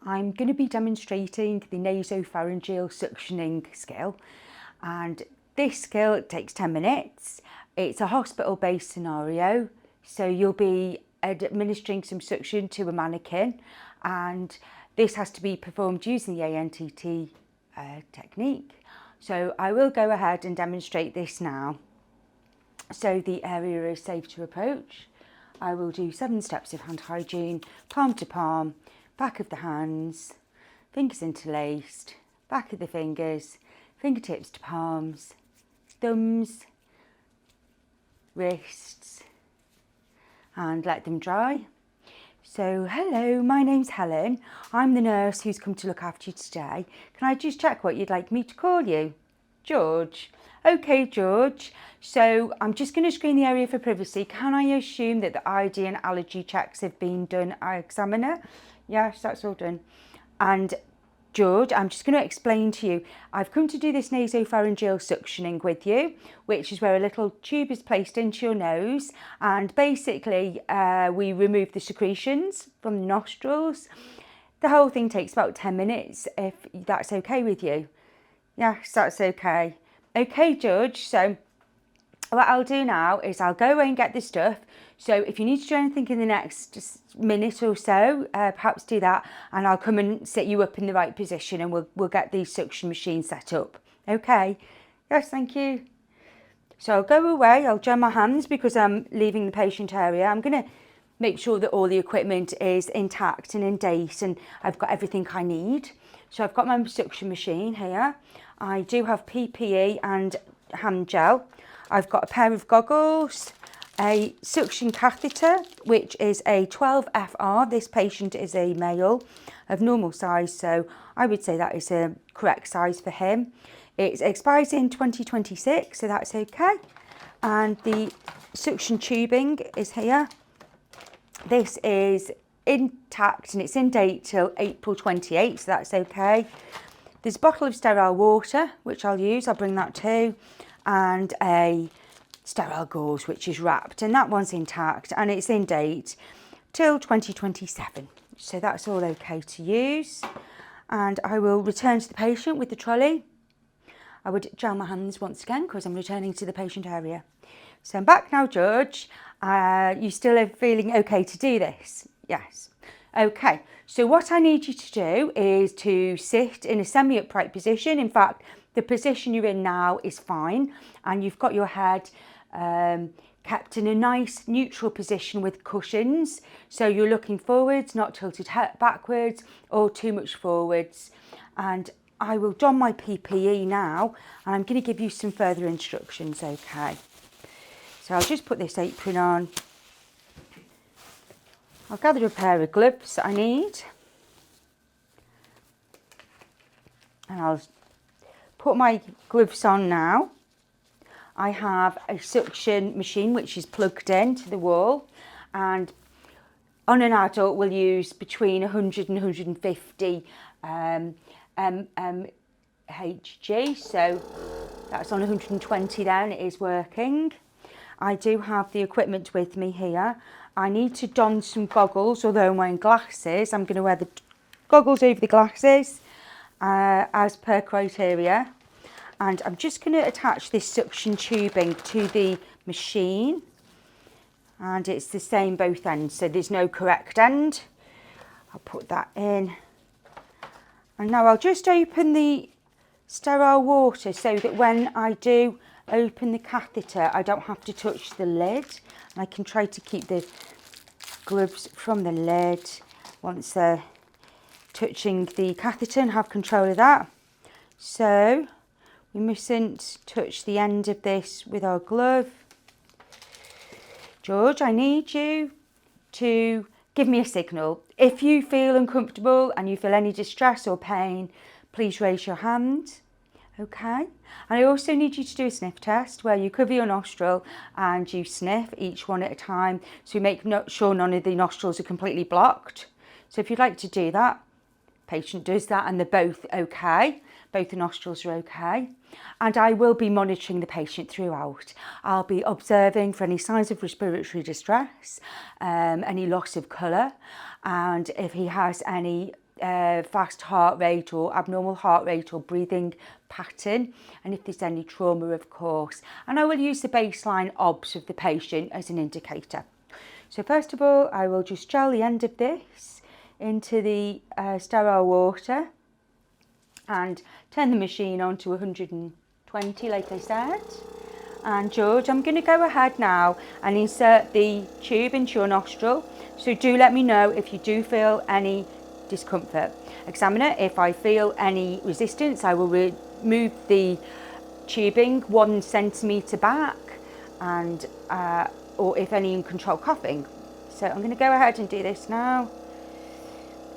I'm going to be demonstrating the nasopharyngeal suctioning skill, and this skill takes 10 minutes. It's a hospital-based scenario, so you'll be administering some suction to a mannequin, and this has to be performed using the ANTT technique. So I will go ahead and demonstrate this now. So the area is safe to approach. I will do 7 steps of hand hygiene, palm to palm, back of the hands, fingers interlaced, back of the fingers, fingertips to palms, thumbs, wrists, and let them dry. So hello, my name's Helen. I'm the nurse who's come to look after you today. Can I just check what you'd like me to call you? George. Okay, George. So I'm just going to screen the area for privacy. Can I assume that the ID and allergy checks have been done at our examiner? Yes, that's all done. And George, I'm just going to explain to you, I've come to do this nasopharyngeal suctioning with you, which is where a little tube is placed into your nose, and basically we remove the secretions from the nostrils. The whole thing takes about 10 minutes, if that's okay with you. Yes, that's okay. Okay, George, so what I'll do now is I'll go away and get the stuff. So if you need to do anything in the next minute or so, perhaps do that, and I'll come and sit you up in the right position, and we'll get the suction machine set up. Okay? Yes, thank you. So I'll go away, I'll gel my hands because I'm leaving the patient area. I'm going to make sure that all the equipment is intact and in date, and I've got everything I need. So I've got my suction machine here. I do have PPE and hand gel. I've got a pair of goggles, a suction catheter, which is a 12 FR. This patient is a male of normal size, so I would say that is a correct size for him. It expires in 2026, so that's okay. And the suction tubing is here. This is intact and it's in date till April 28, so that's okay. There's a bottle of sterile water, which I'll use, I'll bring that too, and a sterile gauze, which is wrapped, and that one's intact and it's in date till 2027. So that's all okay to use. And I will return to the patient with the trolley. I would gel my hands once again because I'm returning to the patient area. So I'm back now, George. You still are feeling okay to do this? Yes. Okay, so what I need you to do is to sit in a semi-upright position. In fact, the position you're in now is fine, and you've got your head kept in a nice neutral position with cushions. So you're looking forwards, not tilted backwards or too much forwards. And I will don my PPE now, and I'm going to give you some further instructions, okay? So I'll just put this apron on. I'll gather a pair of gloves that I need, and I'll put my gloves on now. I have a suction machine which is plugged into the wall, and on an adult we'll use between 100 and 150 Hg, so that's on 120 then, it is working. I do have the equipment with me here. I need to don some goggles, although I'm wearing glasses. I'm going to wear the goggles over the glasses as per criteria. And I'm just going to attach this suction tubing to the machine. And it's the same both ends, so there's no correct end. I'll put that in. And now I'll just open the sterile water so that when I do open the catheter, I don't have to touch the lid. And I can try to keep the gloves from the lid once they're touching the catheter and have control of that. So we mustn't touch the end of this with our glove. George, I need you to give me a signal. If you feel uncomfortable and you feel any distress or pain, please raise your hand. Okay, and I also need you to do a sniff test where you cover your nostril and you sniff each one at a time, so we make sure none of the nostrils are completely blocked. So if you'd like to do that, patient does that and they're both okay, both the nostrils are okay. And I will be monitoring the patient throughout. I'll be observing for any signs of respiratory distress, any loss of colour, and if he has any fast heart rate or abnormal heart rate or breathing pattern, and if there's any trauma, of course. And I will use the baseline OBS of the patient as an indicator. So first of all, I will just gel the end of this into the sterile water and turn the machine on to 120 like I said. And George, I'm going to go ahead now and insert the tube into your nostril. So do let me know if you do feel any discomfort. Examiner, if I feel any resistance, I will remove the tubing 1 centimetre back, and or if any uncontrolled coughing. So I'm going to go ahead and do this now.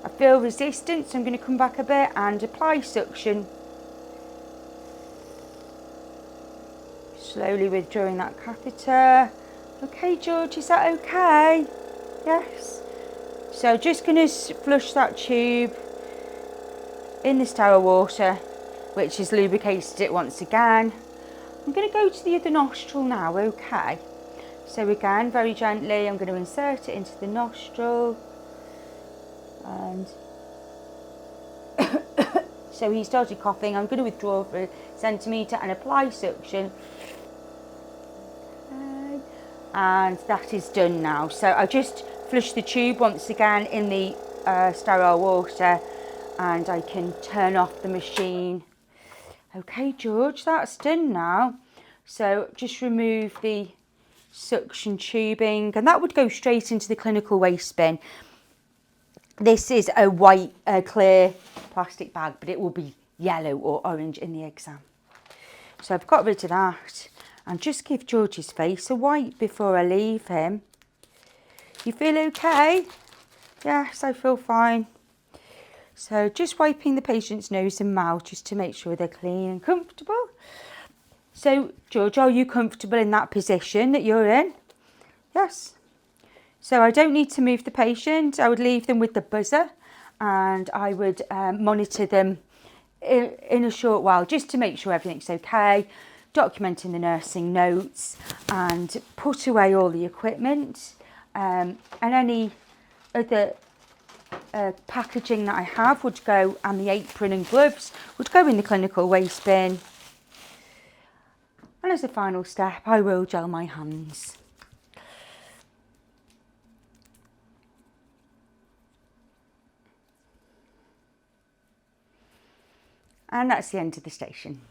I feel resistance, so I'm going to come back a bit and apply suction. Slowly withdrawing that catheter. Okay, George, is that okay? Yes. So just going to flush that tube in the sterile water, which has lubricated it once again. I'm going to go to the other nostril now, okay? So again, very gently, I'm going to insert it into the nostril. And so he started coughing. I'm going to withdraw for 1 centimetre and apply suction. Okay. And that is done now. So I just flush the tube once again in the sterile water, and I can turn off the machine. Okay, George, that's done now. So just remove the suction tubing, and that would go straight into the clinical waste bin. This is a white, clear plastic bag, but it will be yellow or orange in the exam. So I've got rid of that, and just give George's face a wipe before I leave him. You feel okay? Yes, I feel fine. So just wiping the patient's nose and mouth just to make sure they're clean and comfortable. So George, are you comfortable in that position that you're in? Yes. So I don't need to move the patient. I would leave them with the buzzer, and I would monitor them in a short while just to make sure everything's okay, documenting the nursing notes, and put away all the equipment and any other packaging that I have would go, and the apron and gloves would go in the clinical waste bin. And as a final step, I will gel my hands. And that's the end of the station.